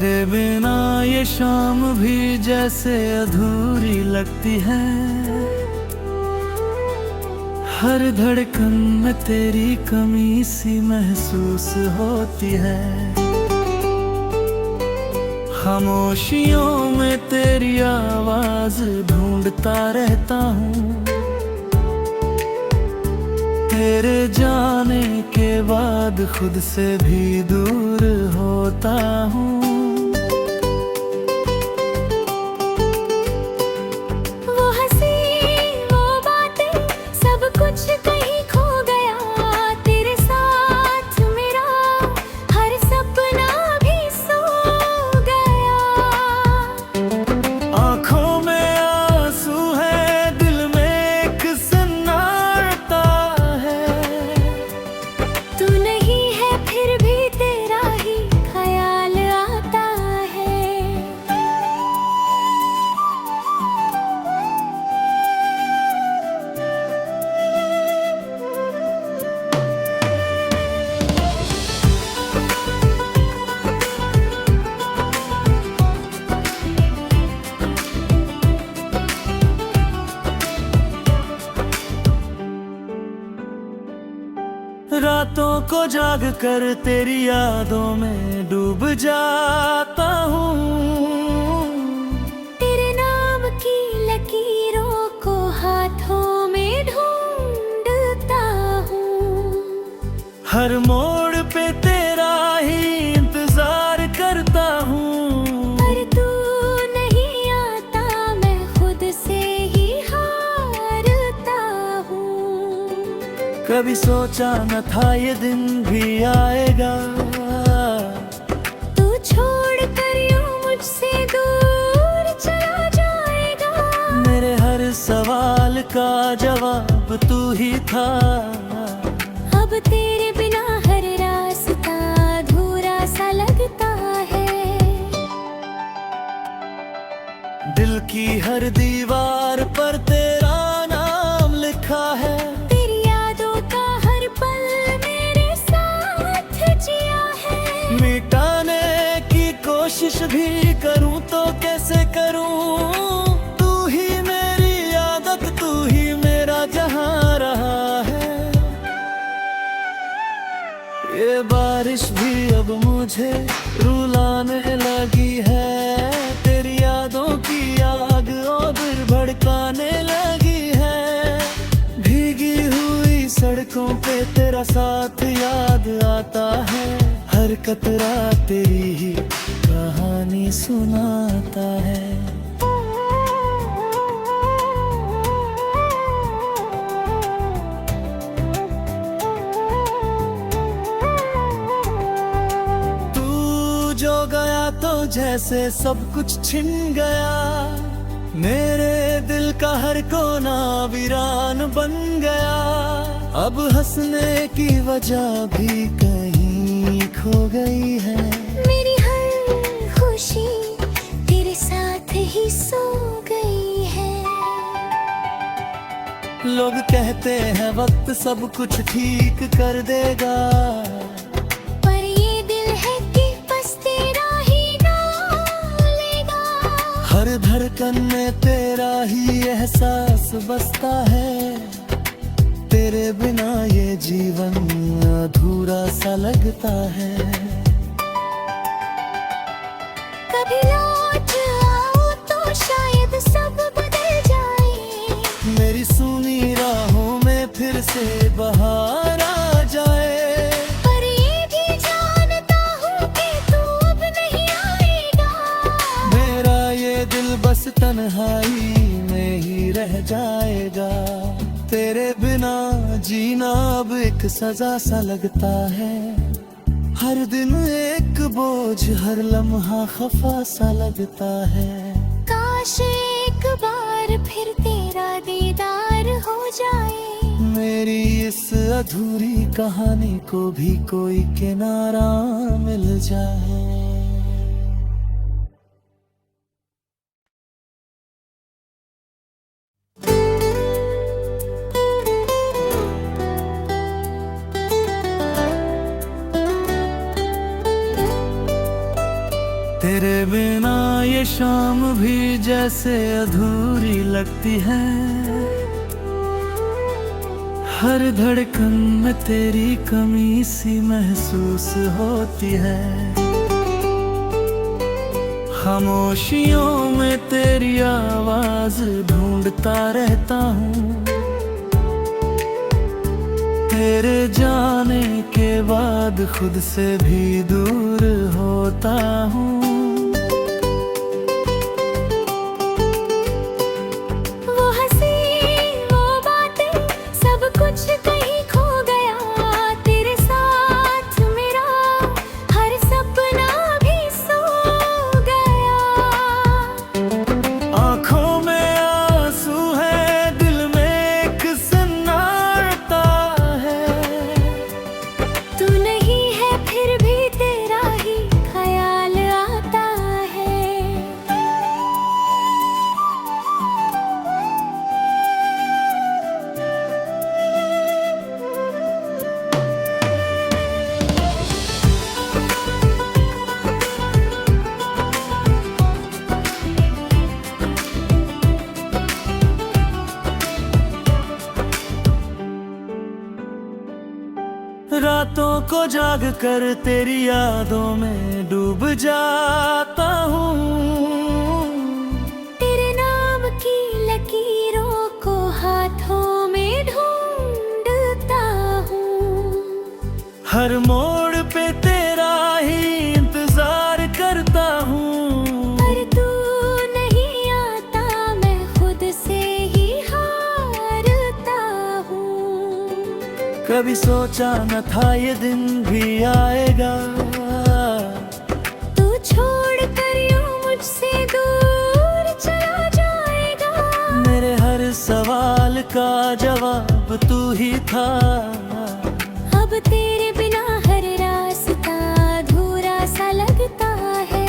तेरे बिना ये शाम भी जैसे अधूरी लगती है। हर धड़कन में तेरी कमी सी महसूस होती है। खामोशियों में तेरी आवाज ढूंढता रहता हूँ। तेरे जाने के बाद खुद से भी दूर होता हूँ। वो हंसी वो बातें सब कुछ कहीं खो गया। तेरे साथ मेरा हर सपना भी सो गया। आँखों में आंसू है, दिल में एक सन्नाटा है। तू नहीं है फिर भी तेरा ही ख्याल आता है। रातों को जाग कर तेरी यादों में डूब जाता हूँ। तेरे नाम की लकीरों को हाथों में ढूंढता हूँ। हर मोड़ पे तेरा ही इंतजार करता हूँ। पर तू नहीं आता, मैं खुद से ही हारता हूँ। कभी सोचा न था ये दिन भी आएगा। तू छोड़ कर यूं मुझसे दूर चला जाएगा। मेरे हर सवाल का जवाब तू ही था। अब तेरे बिना हर रास्ता अधूरा सा लगता है। दिल की हर दीवार पर तेरा नाम लिखा है। तेरी यादों का हर पल मेरे साथ जिया है। मिटाने की कोशिश भी करूं तो कैसे करूं। तू ही मेरी आदत, तू ही मेरा जहां रहा है। ये बारिश भी अब मुझे रुलाने लगी है। तेरी यादों की आग और भड़काने लगी है। भीगी हुई सड़कों पे तेरा साथ याद आता है। हर कतरा तेरी ही कहानी सुनाता है। तू जो गया तो जैसे सब कुछ छिन गया। मेरे दिल का हर कोना वीरान बन गया। अब हंसने की वजह भी कहीं खो गई है। मेरी हर खुशी तेरे साथ ही सो गई है। लोग कहते हैं वक्त सब कुछ ठीक कर देगा। पर ये दिल है कि बस तेरा ही नाम लेगा। हर धड़कन में तेरा ही एहसास बसता है। तेरे बिना ये जीवन अधूरा सा लगता है। कभी लौट आओ तो शायद सब बदल जाए। मेरी सुनी राहों में फिर से बहार आ जाए। पर ये भी जानता हूँ कि तू अब नहीं आएगा। मेरा ये दिल बस तन्हाई में ही रह जाएगा। तेरे बिना जीना अब एक सजा सा लगता है। हर दिन एक बोझ, हर लम्हा खफा सा लगता है। काश एक बार फिर तेरा दीदार हो जाए। मेरी इस अधूरी कहानी को भी कोई किनारा मिल जाए। तेरे बिना ये शाम भी जैसे अधूरी लगती है। हर धड़कन में तेरी कमी सी महसूस होती है। खामोशियों में तेरी आवाज ढूंढता रहता हूँ। तेरे जाने के बाद खुद से भी दूर होता हूँ। वो हंसी वो बातें सब कुछ कहीं खो गया। तेरे साथ मेरा हर सपना भी सो गया। आँखों में आंसू है, दिल में एक सन्नाटा है। तू नहीं है फिर भी तेरा ही ख्याल आता है। रातों को जाग कर तेरी यादों में डूब जाता हूँ। तेरे नाम की लकीरों को हाथों में ढूंढता हूँ। हर मोड़ पे तेरा ही इंतजार करता हूँ। पर तू नहीं आता, मैं खुद से ही हारता हूँ। कभी सोचा न था ये दिन भी आएगा। तू छोड़ कर यूं मुझसे दूर चला जाएगा। मेरे हर सवाल का जवाब तू ही था। अब तेरे बिना हर रास्ता अधूरा सा लगता है।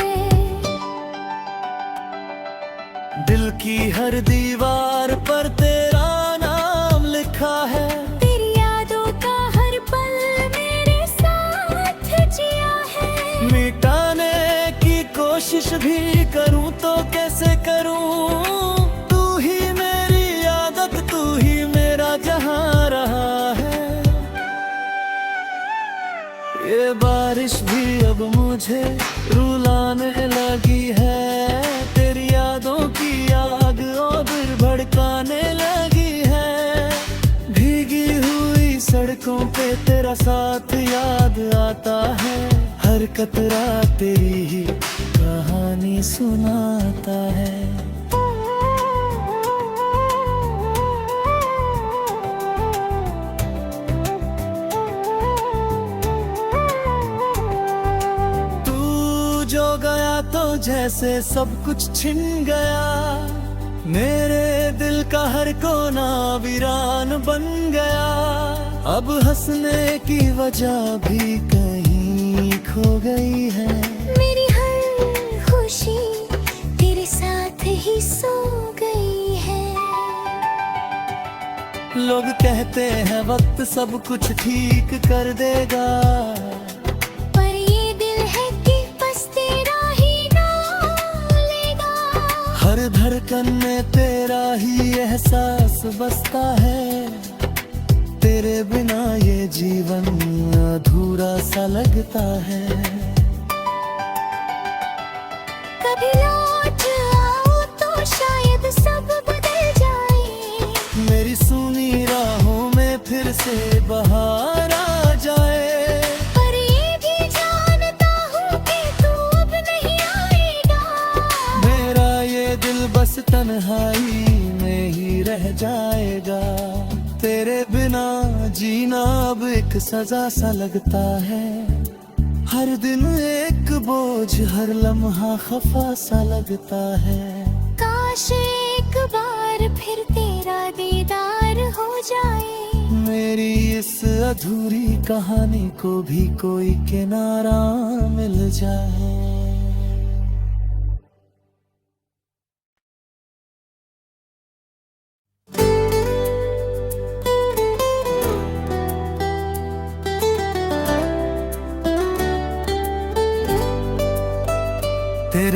दिल की हर दीवार पर तेरा नाम लिखा है। तेरी यादों का हर पल मेरे साथ जिया है। मिटाने की कोशिश भी करूं तो कैसे करूं। तू ही मेरी आदत, तू ही मेरा जहां रहा है। ये बारिश भी अब मुझे रुलाने लगी है। तेरी यादों की आग और भड़काने लगी है। भीगी हुई सड़कों पे तेरा साथ याद आता है। हर कतरा तेरी ही कहानी सुनाता है। तू जो गया तो जैसे सब कुछ छिन गया। मेरे दिल का हर कोना वीरान बन गया। अब हंसने की वजह भी कहीं खो गई है। मेरी हर खुशी तेरे साथ ही सो गई है। लोग कहते हैं वक्त सब कुछ ठीक कर देगा। पर ये दिल है कि बस तेरा ही नाम लेगा। हर धड़कन में तेरा ही एहसास बसता है। तेरे बिना ये जीवन अधूरा सा लगता है। कभी लौट आओ तो शायद सब बदल जाए। मेरी सुनी राहों में फिर से बहार आ जाए। पर ये भी जानता हूँ कि तू अब नहीं आएगा। मेरा ये दिल बस तन्हाई में ही रह जाएगा। तेरे बिना जीना अब एक सजा सा लगता है। हर दिन एक बोझ, हर लम्हा खफा सा लगता है। काश एक बार फिर तेरा दीदार हो जाए। मेरी इस अधूरी कहानी को भी कोई किनारा मिल जाए।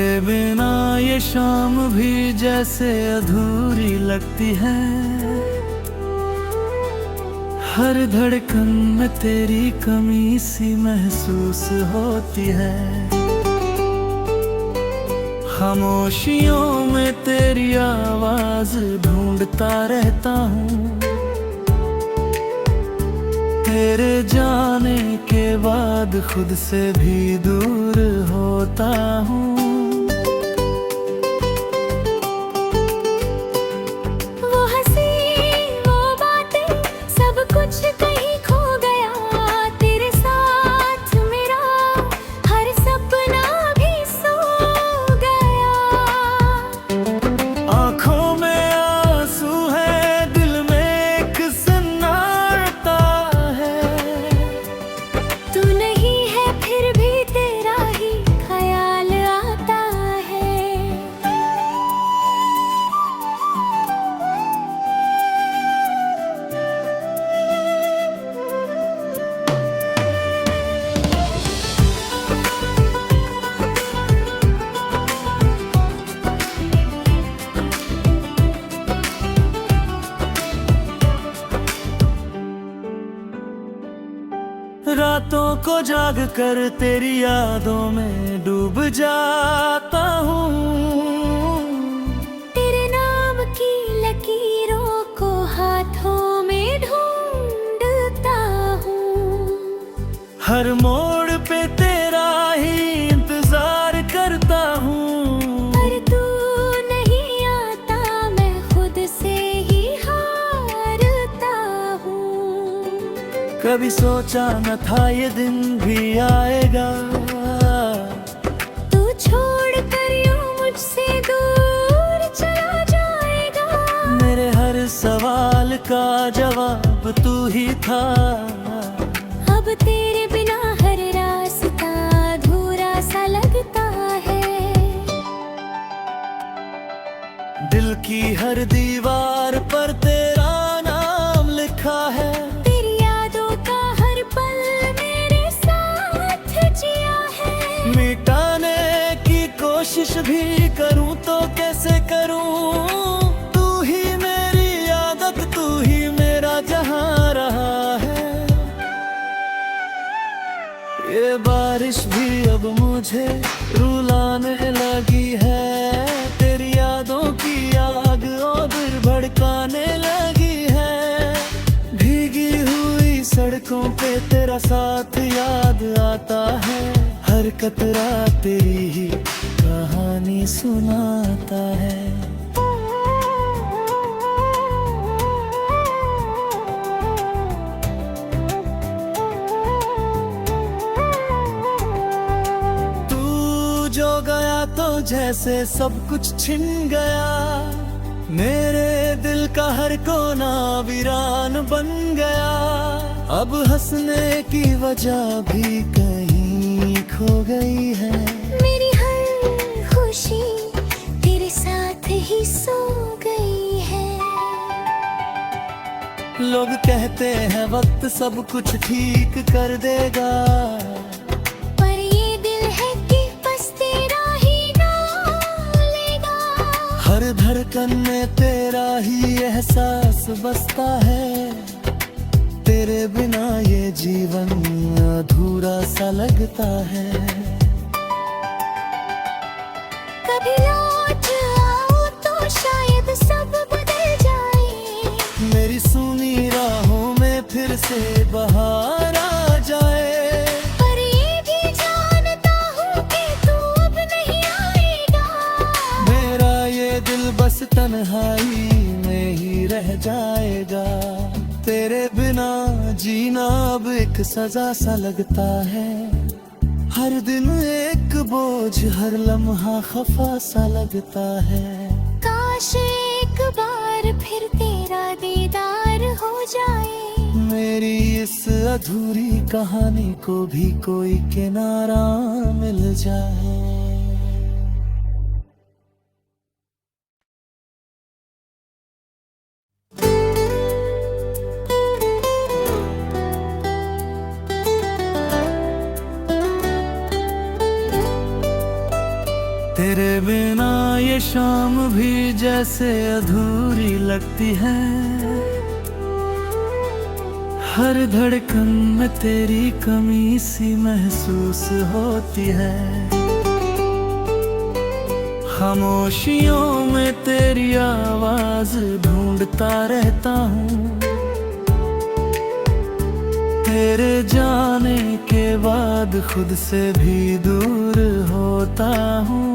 तेरे बिना ये शाम भी जैसे अधूरी लगती है। हर धड़कन में तेरी कमी सी महसूस होती है। खामोशियों में तेरी आवाज ढूंढता रहता हूँ। तेरे जाने के बाद खुद से भी दूर होता हूँ। वो हंसी वो बातें सब कुछ कहीं खो गया। तेरे साथ मेरा हर सपना भी सो गया। आँखों में आंसू है, दिल में एक सन्नाटा है। तू नहीं है फिर भी तेरा ही ख्याल आता है। रातों को जाग कर तेरी यादों में डूब जाता हूँ। तेरे नाम की लकीरों को हाथों में ढूंढता हूँ। हर मोड़ पे तेरा ही इंतजार करता हूँ। पर तू नहीं आता, मैं खुद से ही हारता हूँ। कभी सोचा न था ये दिन भी आएगा। तू छोड़ कर यूं मुझसे दूर चला जाएगा। मेरे हर सवाल का जवाब तू ही था। अब तेरे बिना हर रास्ता अधूरा सा लगता है। दिल की हर दीवार पर तेरा नाम लिखा है। तेरी यादों का हर पल मेरे साथ जिया है। मिटाने की कोशिश भी करूं तो कैसे करूं। तू ही मेरी आदत, तू ही मेरा जहां रहा है। ये बारिश भी अब मुझे रुलाने लगी है। तेरी यादों की आग और भड़काने लगी है। भीगी हुई सड़कों पे तेरा साथ याद आता है। हर कतरा तेरी ही कहानी सुनाता है। तू जो गया तो जैसे सब कुछ छिन गया। मेरे दिल का हर कोना वीरान बन गया। अब हंसने की वजह भी कहीं खो गई है। मेरी हर खुशी तेरे साथ ही सो गई है। लोग कहते हैं वक्त सब कुछ ठीक कर देगा। पर ये दिल है कि बस तेरा ही नाम लेगा। हर धड़कन में तेरा ही एहसास बसता है। तेरे बिना ये जीवन अधूरा सा लगता है। कभी लौट आओ तो शायद सब बदल जाए। मेरी सुनी राहों में फिर से बहार आ जाए। पर ये भी जानता हूँ कि तू अब नहीं आएगा। मेरा ये दिल बस तन्हाई में ही रह जाएगा। तेरे बिना जीना अब एक सजा सा लगता है। हर दिन एक बोझ, हर लम्हा खफा सा लगता है। काश एक बार फिर तेरा दीदार हो जाए। मेरी इस अधूरी कहानी को भी कोई किनारा मिल जाए। तेरे बिना ये शाम भी जैसे अधूरी लगती है। हर धड़कन में तेरी कमी सी महसूस होती है। खामोशियों में तेरी आवाज ढूंढता रहता हूँ। तेरे जाने के बाद खुद से भी दूर होता हूँ।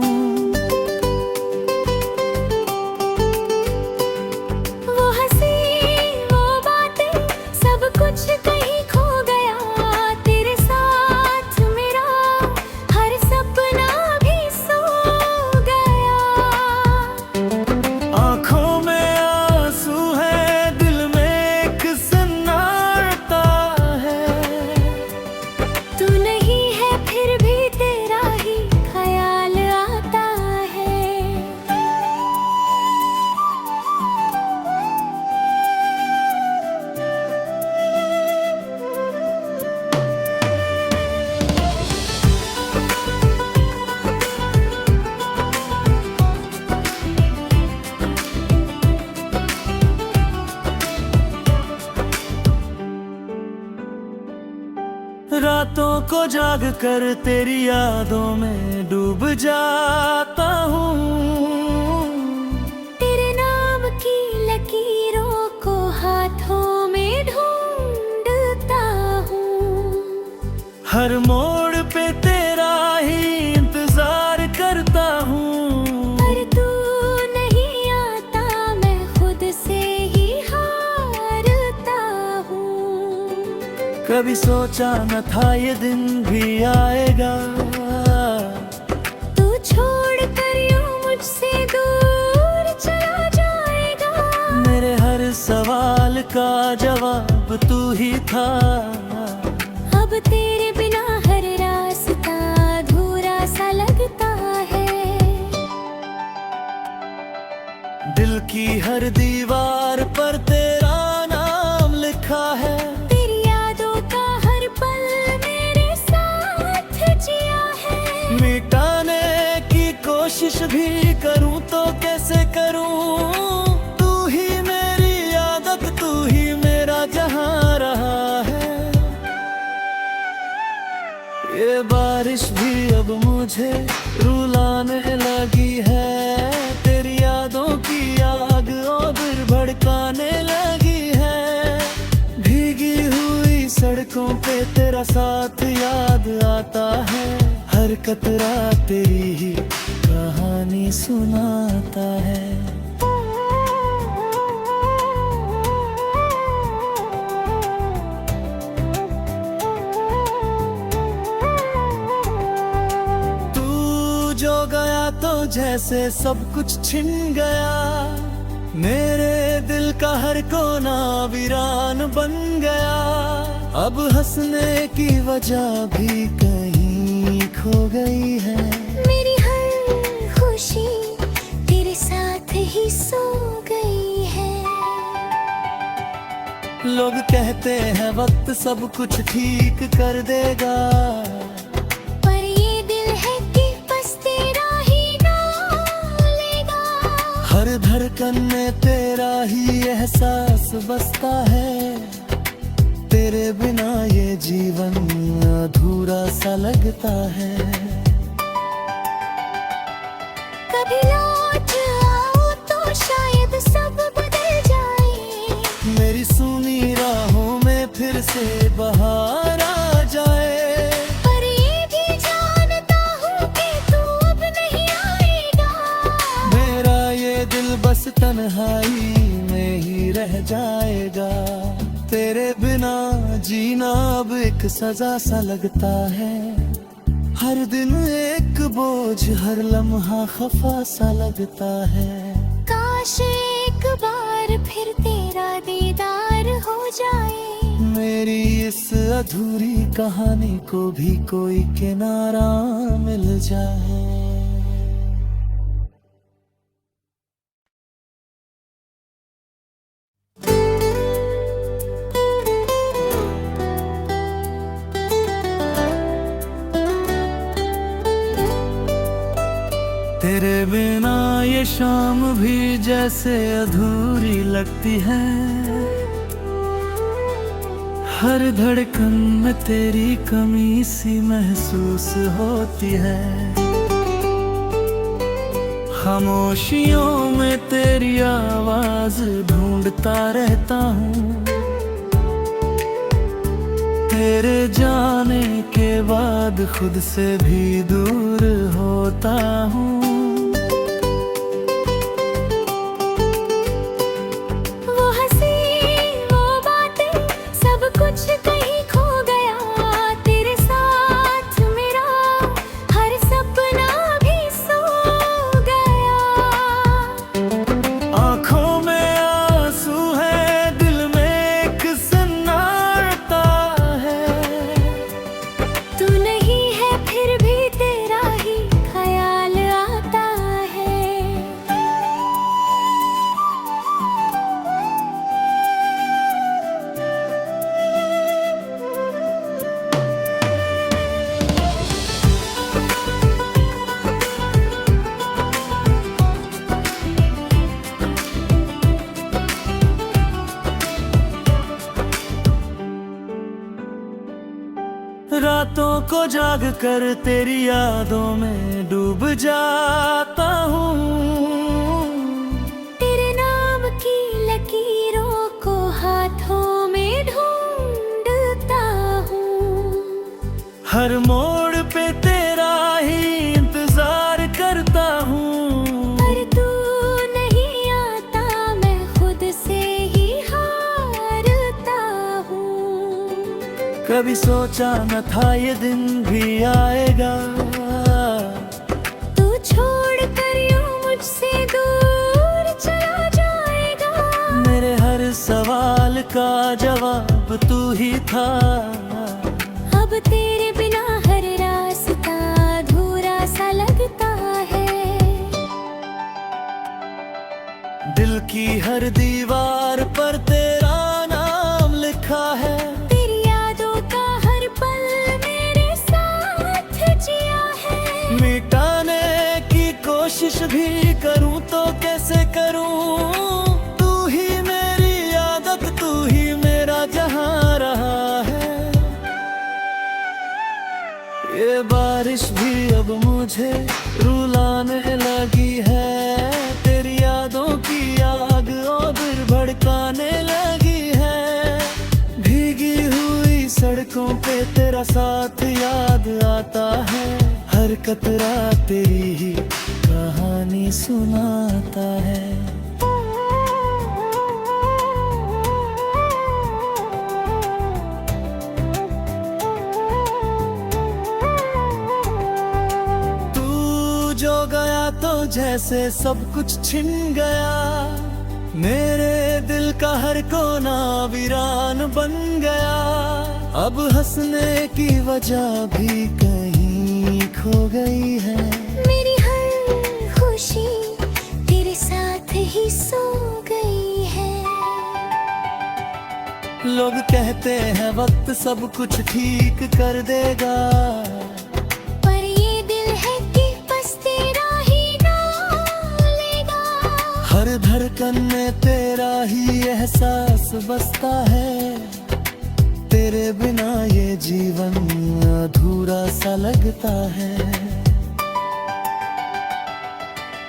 वो हंसी वो बातें सब कुछ कहीं खो गया। तेरे साथ मेरा हर सपना भी सो गया। आँखों में आंसू है, दिल में एक सन्नाटा है। तू नहीं है फिर भी तेरा ही ख्याल आता है। रातों को जाग कर तेरी यादों में डूब जाता हूँ। तेरे नाम की लकीरों को हाथों में ढूंढता हूँ। हर मोड़ पे तेरा ही इंतजार करता हूँ। पर तू नहीं आता, मैं खुद से ही हारता हूँ। कभी सोचा न था ये दिन भी आएगा। तू छोड़ कर यूं मुझसे दूर चला जाएगा। मेरे हर सवाल का जवाब तू ही था। अब तेरे बिना हर रास्ता अधूरा सा लगता है। दिल की हर दीवार पर तेरा नाम लिखा है। तेरी यादों का हर पल मेरे साथ जिया है। मिटाने की कोशिश भी करूं तो कैसे करूं। तू ही मेरी आदत, तू ही मेरा जहां रहा है। ये बारिश भी अब मुझे रुलाने लगी है। तेरी यादों की आग और भड़काने लगी है। भीगी हुई सड़कों पे तेरा साथ याद आता है। हर कतरा तेरी ही कहानी सुनाता है। तू जो गया तो जैसे सब कुछ छिन गया। मेरे दिल का हर कोना वीरान बन गया। अब हंसने की वजह भी कहीं खो गई है। मेरी हर खुशी तेरे साथ ही सो गई है। लोग कहते हैं वक्त सब कुछ ठीक कर देगा। पर ये दिल है कि बस तेरा ही नाम लेगा। हर धड़कन में तेरा ही एहसास बसता है। तेरे बिना ये जीवन अधूरा सा लगता है। कभी लौट आओ तो शायद सब बदल जाए। मेरी सुनी राहों में फिर से बहार आ जाए। पर ये भी जानता हूँ कि तू अब नहीं आएगा। मेरा ये दिल बस तन्हाई में ही रह जाएगा। तेरे बिना जीना अब एक सजा सा लगता है। हर दिन एक बोझ, हर लम्हा खफा सा लगता है। काश एक बार फिर तेरा दीदार हो जाए। मेरी इस अधूरी कहानी को भी कोई किनारा मिल जाए। तेरे बिना ये शाम भी जैसे अधूरी लगती है। हर धड़कन में तेरी कमी सी महसूस होती है। खामोशियों में तेरी आवाज ढूंढता रहता हूँ। तेरे जाने के बाद खुद से भी दूर होता हूँ। वो हंसी वो बातें सब कुछ कहीं खो गया। तेरे साथ मेरा हर सपना भी सो गया। आँखों में आंसू है, दिल में एक सन्नाटा है। तू नहीं है फिर भी तेरा ही ख्याल आता है। रातों को जाग कर तेरी यादों में डूब जाता हूँ। तेरे नाम की लकीरों को हाथों में ढूंढता हूँ। हर मोड़ पे तेरा ही इंतजार करता हूँ। पर तू नहीं आता, मैं खुद से ही हारता हूँ। कभी सोचा न था ये दिन भी आएगा। तू छोड़ कर यूं मुझसे दूर चला जाएगा। मेरे हर सवाल का जवाब तू ही था। अब तेरे बिना हर रास्ता अधूरा सा लगता है। दिल की हर दीवार पर तेरा नाम लिखा है। तेरी यादों का हर पल मेरे साथ जिया है। मिटाने की कोशिश भी करूं तो कैसे करूं। तू ही मेरी आदत, तू ही मेरा जहां रहा है। ये बारिश भी अब मुझे रुलाने लगी है। तेरी यादों की आग और भड़काने लगी है। भीगी हुई सड़कों पे तेरा साथ याद आता है। हर कतरा तेरी ही कहानी सुनाता है। तू जो गया तो जैसे सब कुछ छिन गया। मेरे दिल का हर कोना वीरान बन गया। अब हंसने की वजह भी कहीं खो गई है। मेरी हर खुशी तेरे साथ ही सो गई है। लोग कहते हैं वक्त सब कुछ ठीक कर देगा। पर ये दिल है कि बस तेरा ही नाम लेगा। हर धड़कन में तेरा ही एहसास बसता है। तेरे बिना ये जीवन अधूरा सा लगता है।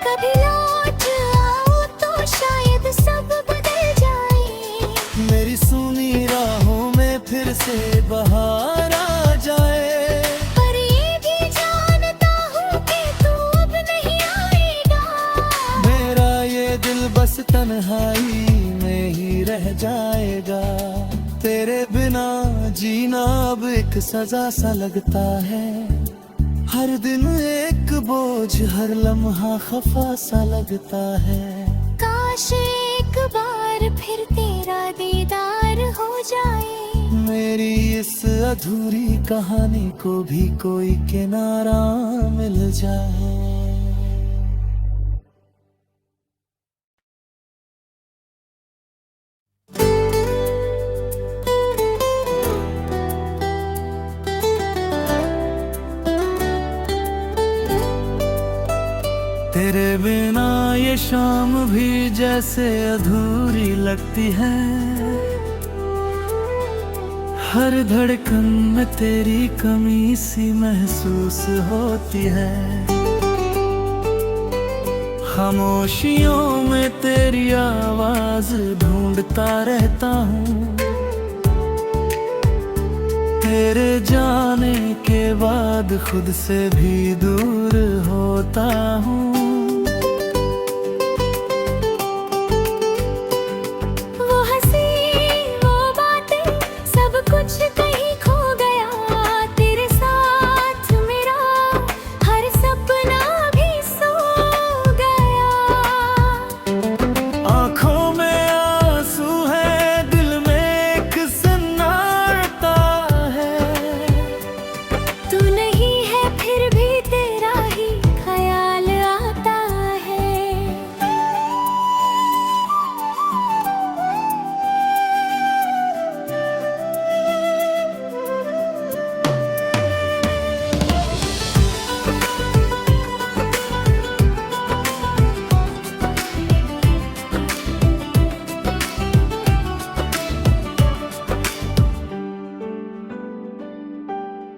कभी लौट आओ तो शायद सब बदल जाए। मेरी सुनी राहों में फिर से बहार आ जाए। पर ये भी जानता हूँ कि तू अब नहीं आएगा। मेरा ये दिल बस तन्हाई में ही रह जाएगा। तेरे बिना जीना अब एक सजा सा लगता है। हर दिन एक बोझ, हर लम्हा खफा सा लगता है। काश एक बार फिर तेरा दीदार हो जाए। मेरी इस अधूरी कहानी को भी कोई किनारा मिल जाए। तेरे बिना ये शाम भी जैसे अधूरी लगती है। हर धड़कन में तेरी कमी सी महसूस होती है। खामोशियों में तेरी आवाज ढूंढता रहता हूँ। तेरे जाने के बाद खुद से भी दूर होता हूँ। वो हंसी वो बातें सब कुछ कहीं खो गया। तेरे साथ मेरा हर सपना भी सो गया। आँखों में आंसू है, दिल में एक सन्नाटा है। तू नहीं है फिर भी तेरा ही ख्याल आता है।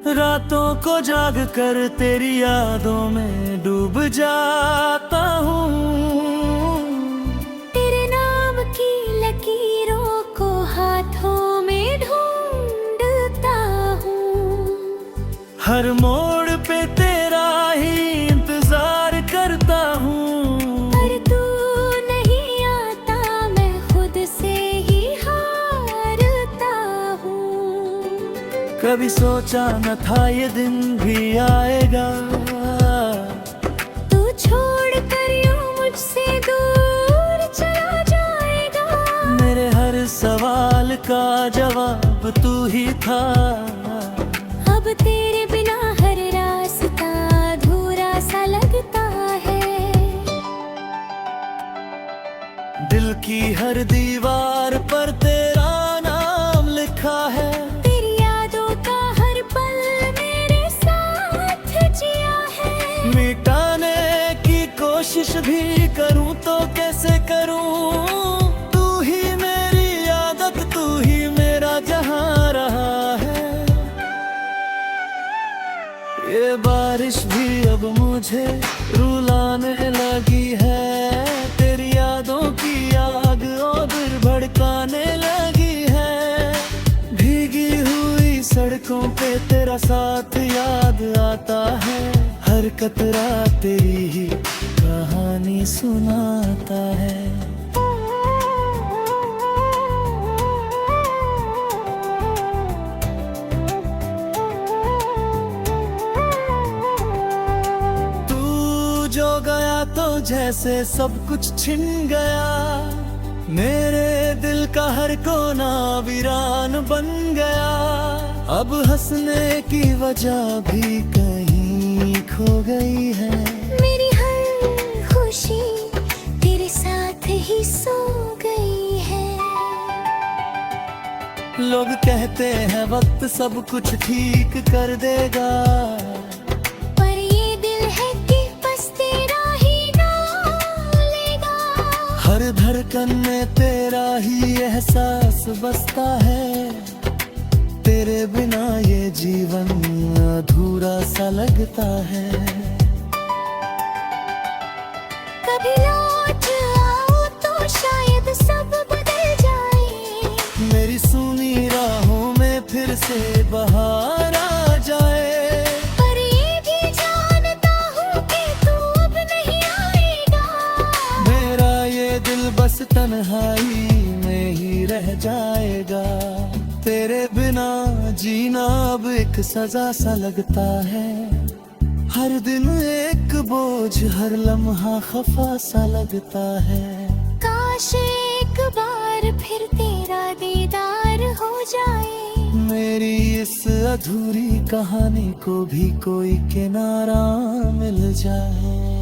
रातों को जाग कर तेरी यादों में डूब जाता हूँ। तेरे नाम की लकीरों को हाथों में ढूंढता हूँ। हर मोड़ पे तेरा ही इंतजार करता हूँ। पर तू नहीं आता, मैं खुद से ही हारता हूँ। कभी सोचा न था ये दिन भी आएगा। तू छोड़ कर यूं मुझसे दूर चला जाएगा। मेरे हर सवाल का जवाब तू ही था। अब तेरे बिना हर रास्ता अधूरा सा लगता है। दिल की हर दीवार पर तेरा नाम लिखा है। तेरी यादों का हर पल मेरे साथ जिया है। मिटाने की कोशिश भी करूं तो कैसे करूं। तू ही मेरी आदत, तू ही मेरा जहां रहा है। ये बारिश भी अब मुझे रुलाने लगी है। तेरी यादों की आग और भड़काने लगी है। भीगी हुई सड़कों पे तेरा साथ याद आता है। हर कतरा तेरी ही कहानी सुनाता है। तू जो गया तो जैसे सब कुछ छिन गया। मेरे दिल का हर कोना वीरान बन गया। अब हंसने की वजह भी कहीं खो गई है। मेरी हर खुशी तेरे साथ ही सो गई है। लोग कहते हैं वक्त सब कुछ ठीक कर देगा। पर ये दिल है कि बस तेरा ही नाम लेगा। हर धड़कन में तेरा ही एहसास बसता है। तेरे बिना ये जीवन अधूरा सा लगता है। कभी लौट आओ तो शायद सब बदल जाए। मेरी सुनी राहों में फिर से बहार आ जाए। पर ये भी जानता हूँ कि तू अब नहीं आएगा। मेरा ये दिल बस तन्हाई में ही रह जाएगा। तेरे बिना जीना अब एक सजा सा लगता है। हर दिन एक बोझ, हर लम्हा खफा सा लगता है। काश एक बार फिर तेरा दीदार हो जाए। मेरी इस अधूरी कहानी को भी कोई किनारा मिल जाए।